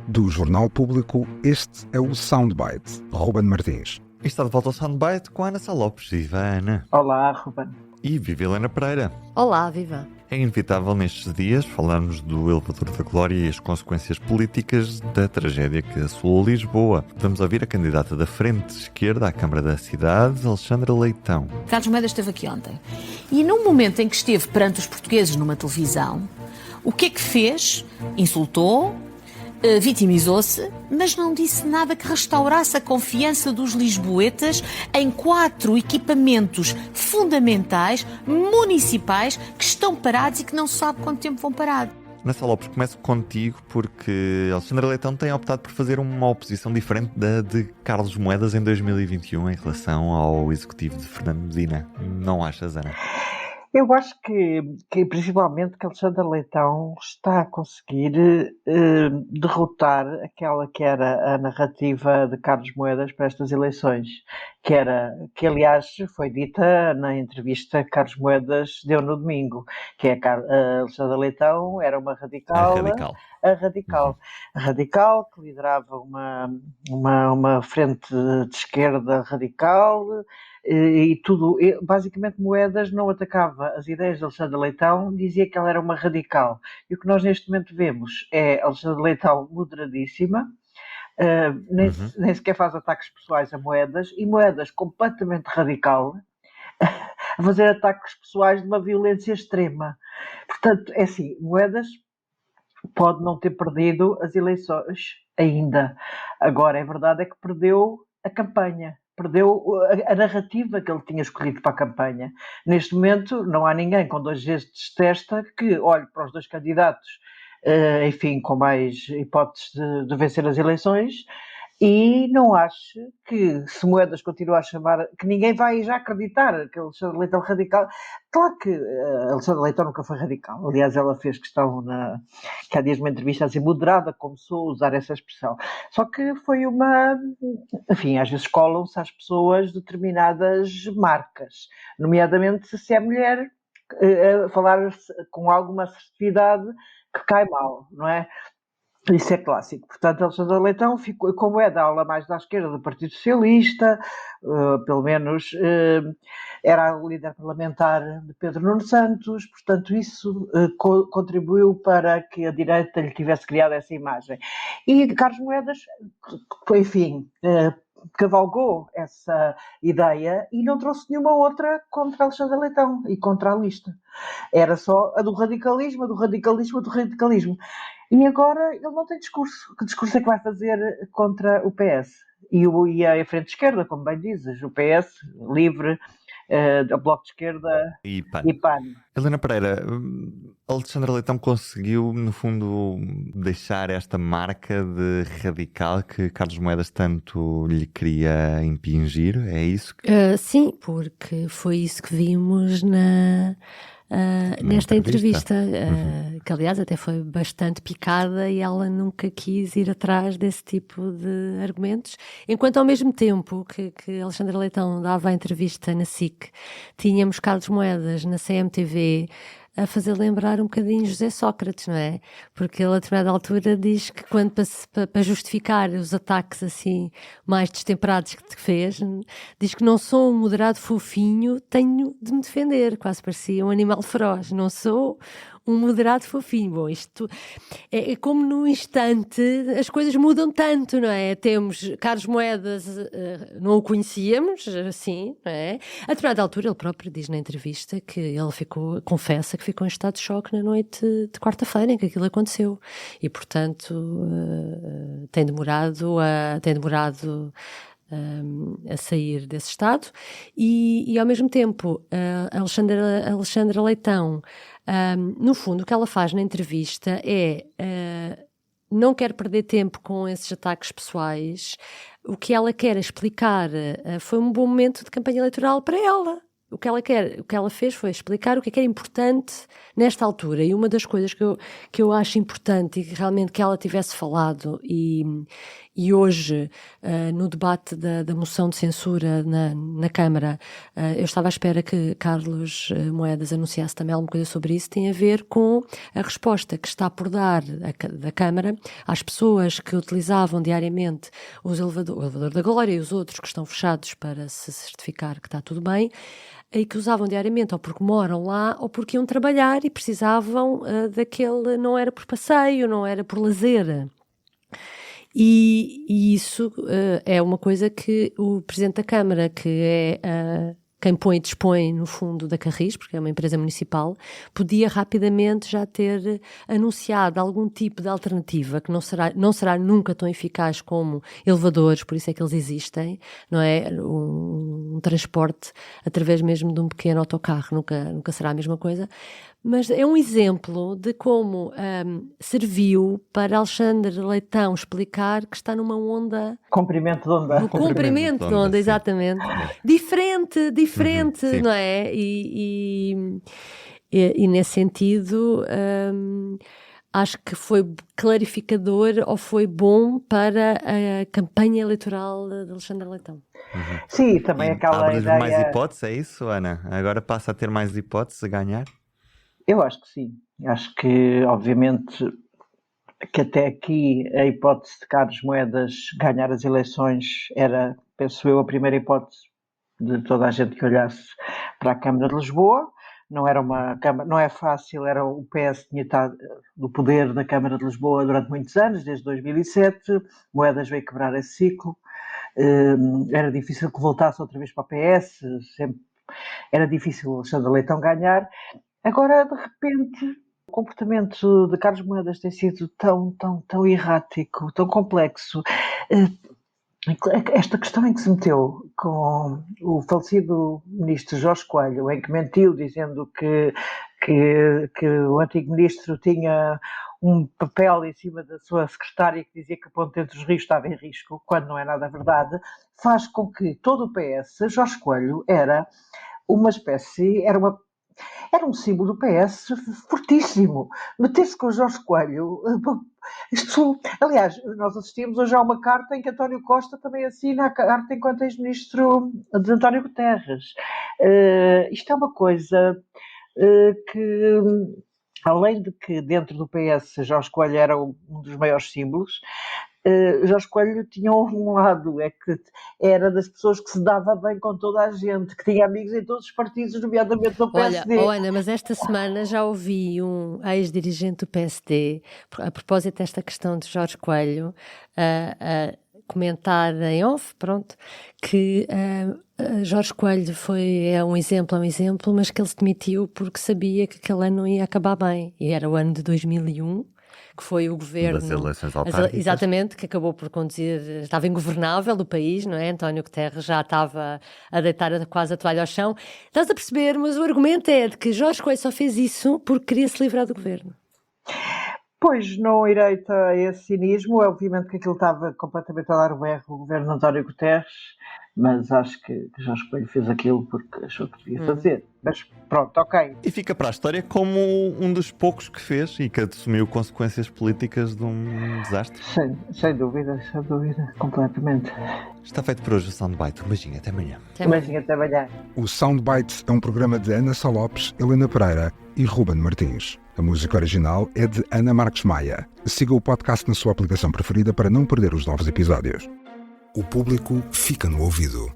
Do Jornal Público, este é o Soundbite. Ruben Martins. E está de volta ao Soundbite com a Ana Sá Lopes. Viva Ana! Olá, Ruben. E viva Helena Pereira. Olá, viva! É inevitável nestes dias falarmos do elevador da glória e as consequências políticas da tragédia que assolou Lisboa. Vamos ouvir a candidata da Frente de Esquerda à Câmara da Cidade, Alexandra Leitão. Carlos Moedas esteve aqui ontem. E num momento em que esteve perante os portugueses numa televisão, o que é que fez? Insultou, vitimizou-se, mas não disse nada que restaurasse a confiança dos lisboetas em 4 equipamentos fundamentais, municipais, que estão parados e que não se sabe quanto tempo vão parar. Ana Sá Lopes, começo contigo porque Alexandra Leitão tem optado por fazer uma oposição diferente da de Carlos Moedas em 2021 em relação ao executivo de Fernando Medina. Não achas, Ana? Eu acho que principalmente que Alexandre Leitão está a conseguir derrotar aquela que era a narrativa de Carlos Moedas para estas eleições, que aliás foi dita na entrevista que Carlos Moedas deu no domingo, que é a Alexandre Leitão era uma radical. A radical que liderava uma frente de esquerda radical. E tudo, basicamente Moedas não atacava as ideias de Alexandre Leitão, dizia que ela era uma radical. E o que nós neste momento vemos é Alexandre Leitão moderadíssima, nem sequer faz ataques pessoais a Moedas, e Moedas completamente radical, a fazer ataques pessoais de uma violência extrema. Portanto, é assim, Moedas pode não ter perdido as eleições ainda. Agora, a verdade é que perdeu a campanha. Perdeu a narrativa que ele tinha escolhido para a campanha. Neste momento, não há ninguém com 2 gestos de testa que olhe para os 2 candidatos, enfim, com mais hipóteses de vencer as eleições, e não acho que, se Moedas continua a chamar, que ninguém vai já acreditar que Alexandre Leitão é radical. Claro que Alexandre Leitão nunca foi radical. Aliás, ela fez questão, que há dias numa entrevista assim, moderada, começou a usar essa expressão. Só que foi enfim, às vezes colam-se às pessoas determinadas marcas, nomeadamente se é mulher, falar com alguma assertividade que cai mal, não é? Isso é clássico. Portanto, Alexandre Leitão ficou, como é da ala mais da esquerda do Partido Socialista, pelo menos era a líder parlamentar de Pedro Nuno Santos, portanto isso contribuiu para que a direita lhe tivesse criado essa imagem. E Carlos Moedas, enfim, cavalgou essa ideia e não trouxe nenhuma outra contra Alexandre Leitão e contra a lista. Era só a do radicalismo, a do radicalismo, a do radicalismo. E agora ele não tem discurso. Que discurso é que vai fazer contra o PS? E a Frente de Esquerda, como bem dizes, o PS, Livre, o Bloco de Esquerda e PAN. Helena Pereira, Alexandre Leitão conseguiu, no fundo, deixar esta marca de radical que Carlos Moedas tanto lhe queria impingir? É isso? Sim, porque foi isso que vimos nesta entrevista, que aliás até foi bastante picada e ela nunca quis ir atrás desse tipo de argumentos, enquanto ao mesmo tempo que Alexandre Leitão dava a entrevista na SIC, tínhamos Carlos Moedas na CMTV a fazer lembrar um bocadinho José Sócrates, não é? Porque ele a determinada altura diz que quando para justificar os ataques assim mais destemperados que te fez, diz que não sou um moderado fofinho, tenho de me defender, quase parecia um animal feroz, não sou um moderado fofinho. Bom, isto é como num instante as coisas mudam tanto, não é? Temos Carlos Moedas, não o conhecíamos, assim, não é? A determinada altura ele próprio diz na entrevista que ele confessa que ficou em estado de choque na noite de quarta-feira em que aquilo aconteceu e, portanto, tem demorado a sair desse estado e ao mesmo tempo Alexandra Leitão, no fundo o que ela faz na entrevista é não quer perder tempo com esses ataques pessoais. O que ela quer explicar foi um bom momento de campanha eleitoral para ela. o que ela fez foi explicar o que era importante nesta altura. E uma das coisas que eu acho importante e que realmente que ela tivesse falado e hoje, no debate da moção de censura na Câmara, eu estava à espera que Carlos Moedas anunciasse também alguma coisa sobre isso, tem a ver com a resposta que está por dar da Câmara às pessoas que utilizavam diariamente o elevador da Glória e os outros que estão fechados para se certificar que está tudo bem, e que usavam diariamente ou porque moram lá ou porque iam trabalhar e precisavam daquele, não era por passeio, não era por lazer. E isso é uma coisa que o Presidente da Câmara, que é quem põe e dispõe no fundo da Carris, porque é uma empresa municipal, podia rapidamente já ter anunciado algum tipo de alternativa que não será nunca tão eficaz como elevadores, por isso é que eles existem, não é? Um transporte através mesmo de um pequeno autocarro nunca será a mesma coisa. Mas é um exemplo de como serviu para Alexandre Leitão explicar que está numa onda... Comprimento de onda. No comprimento de onda, exatamente. Diferente, não é? E nesse sentido, acho que foi clarificador ou foi bom para a campanha eleitoral de Alexandre Leitão. Sim, também aquela abre ideia... mais hipóteses, é isso, Ana? Agora passa a ter mais hipóteses a ganhar? Eu acho que sim. Acho que, obviamente, que até aqui a hipótese de Carlos Moedas ganhar as eleições era, penso eu, a primeira hipótese de toda a gente que olhasse para a Câmara de Lisboa. Não era uma Câmara, não é fácil, era o PS tinha estado no poder da Câmara de Lisboa durante muitos anos, desde 2007. Moedas veio quebrar esse ciclo. Era difícil que voltasse outra vez para o PS, sempre era difícil o Alexandre Leitão ganhar. Agora, de repente, o comportamento de Carlos Moedas tem sido tão errático, tão complexo. Esta questão em que se meteu com o falecido ministro Jorge Coelho, em que mentiu dizendo que o antigo ministro tinha um papel em cima da sua secretária que dizia que a ponte entre os rios estava em risco, quando não é nada verdade, faz com que todo o PS, Jorge Coelho, era um símbolo do PS fortíssimo. Meter-se com o Jorge Coelho. Aliás, nós assistimos hoje a uma carta em que António Costa também assina a carta enquanto ex-ministro de António Guterres. Isto é uma coisa que, além de que dentro do PS Jorge Coelho era um dos maiores símbolos, Jorge Coelho tinha um lado, é que era das pessoas que se dava bem com toda a gente, que tinha amigos em todos os partidos, nomeadamente no PSD. Olha, Ana, mas esta semana já ouvi um ex-dirigente do PSD, a propósito desta questão de Jorge Coelho, a comentar em off, que Jorge Coelho é um exemplo, mas que ele se demitiu porque sabia que aquele ano não ia acabar bem, e era o ano de 2001, que foi o governo... Das eleições autárquicas. Exatamente, que acabou por conduzir... Estava ingovernável o país, não é? António Guterres já estava a deitar quase a toalha ao chão. Estás a perceber, mas o argumento é de que Jorge Coelho só fez isso porque queria se livrar do governo. Pois, não irei a esse cinismo. Obviamente que aquilo estava completamente a dar o berro o governo de António Guterres, mas acho que Jorge Coelho fez aquilo porque achou que devia fazer. Mas pronto, ok. E fica para a história como um dos poucos que fez e que assumiu consequências políticas de um desastre. Sem dúvida, completamente. Está feito por hoje o Soundbite. Um beijinho, até amanhã. Um beijinho, até amanhã. O Soundbites é um programa de Ana Sá Lopes, Helena Pereira e Ruben Martins. A música original é de Ana Marques Maia. Siga o podcast na sua aplicação preferida para não perder os novos episódios. O público fica no ouvido.